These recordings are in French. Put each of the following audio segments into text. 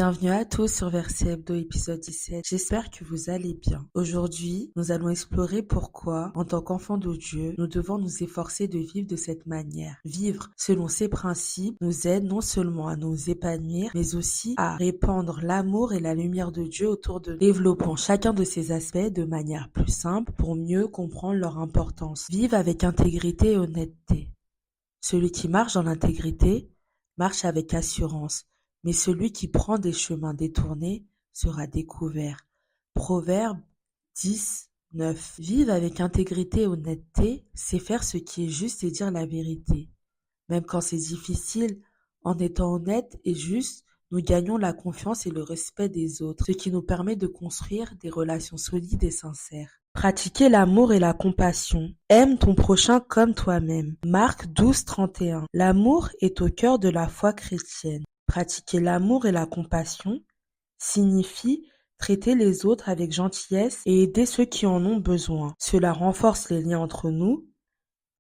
Bienvenue à tous sur Verset Hebdo épisode 17. J'espère que vous allez bien. Aujourd'hui, nous allons explorer pourquoi, en tant qu'enfants de Dieu, nous devons nous efforcer de vivre de cette manière. Vivre selon ces principes nous aide non seulement à nous épanouir, mais aussi à répandre l'amour et la lumière de Dieu autour de nous. Développons chacun de ces aspects de manière plus simple pour mieux comprendre leur importance. Vivre avec intégrité et honnêteté. Celui qui marche dans l'intégrité marche avec assurance, mais celui qui prend des chemins détournés sera découvert. Proverbe 10, 9. Vivre avec intégrité et honnêteté, c'est faire ce qui est juste et dire la vérité. Même quand c'est difficile, en étant honnête et juste, nous gagnons la confiance et le respect des autres, ce qui nous permet de construire des relations solides et sincères. Pratiquer l'amour et la compassion. Aime ton prochain comme toi-même. Marc 12, 31. L'amour est au cœur de la foi chrétienne. Pratiquer l'amour et la compassion signifie traiter les autres avec gentillesse et aider ceux qui en ont besoin. Cela renforce les liens entre nous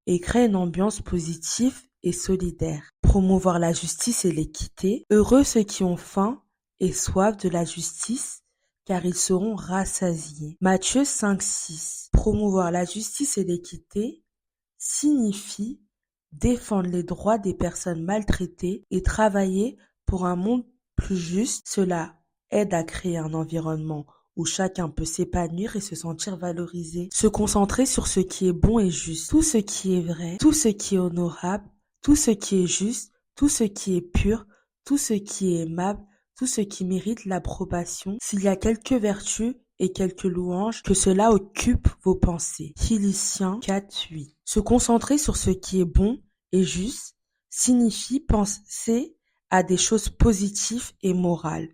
et crée une ambiance positive et solidaire. Promouvoir la justice et l'équité. Heureux ceux qui ont faim et soif de la justice, car ils seront rassasiés. Matthieu 5, 6. Promouvoir la justice et l'équité signifie défendre les droits des personnes maltraitées et travailler pour un monde plus juste. Cela aide à créer un environnement où chacun peut s'épanouir et se sentir valorisé. Se concentrer sur ce qui est bon et juste, tout ce qui est vrai, tout ce qui est honorable, tout ce qui est juste, tout ce qui est pur, tout ce qui est aimable, tout ce qui mérite l'approbation. S'il y a quelques vertus et quelques louanges, que cela occupe vos pensées. Philippiens 4, 8. Se concentrer sur ce qui est bon et juste signifie penser à des choses positives et morales,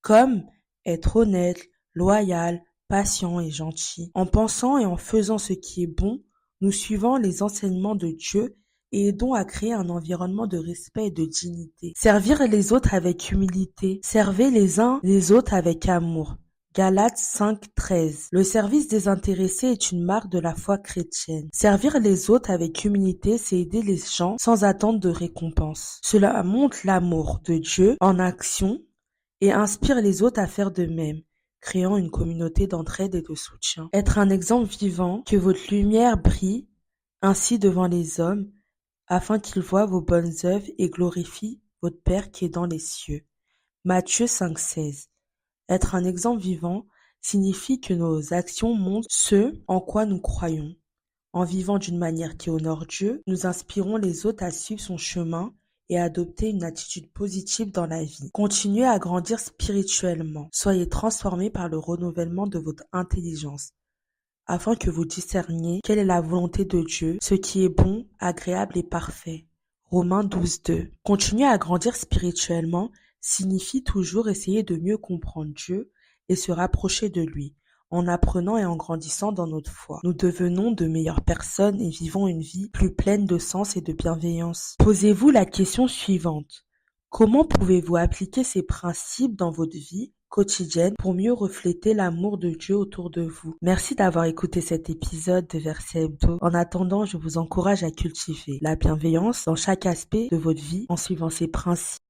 comme être honnête, loyal, patient et gentil. En pensant et en faisant ce qui est bon, nous suivons les enseignements de Dieu et aidons à créer un environnement de respect et de dignité. Servir les autres avec humilité. Servez les uns les autres avec amour. Galates 5, 13. Le service désintéressé est une marque de la foi chrétienne. Servir les autres avec humilité, c'est aider les gens sans attendre de récompense. Cela montre l'amour de Dieu en action et inspire les autres à faire de même, créant une communauté d'entraide et de soutien. Être un exemple vivant, que votre lumière brille ainsi devant les hommes, afin qu'ils voient vos bonnes œuvres et glorifient votre Père qui est dans les cieux. Matthieu 5, 16. Être un exemple vivant signifie que nos actions montrent ce en quoi nous croyons. En vivant d'une manière qui honore Dieu, nous inspirons les autres à suivre son chemin et à adopter une attitude positive dans la vie. Continuez à grandir spirituellement. Soyez transformés par le renouvellement de votre intelligence, afin que vous discerniez quelle est la volonté de Dieu, ce qui est bon, agréable et parfait. Romains 12, 2. Continuer à grandir spirituellement signifie toujours essayer de mieux comprendre Dieu et se rapprocher de lui. En apprenant et en grandissant dans notre foi, nous devenons de meilleures personnes et vivons une vie plus pleine de sens et de bienveillance. Posez-vous la question suivante. Comment pouvez-vous appliquer ces principes dans votre vie quotidienne pour mieux refléter l'amour de Dieu autour de vous? Merci d'avoir écouté cet épisode de Verset Hebdo. En attendant, je vous encourage à cultiver la bienveillance dans chaque aspect de votre vie en suivant ces principes.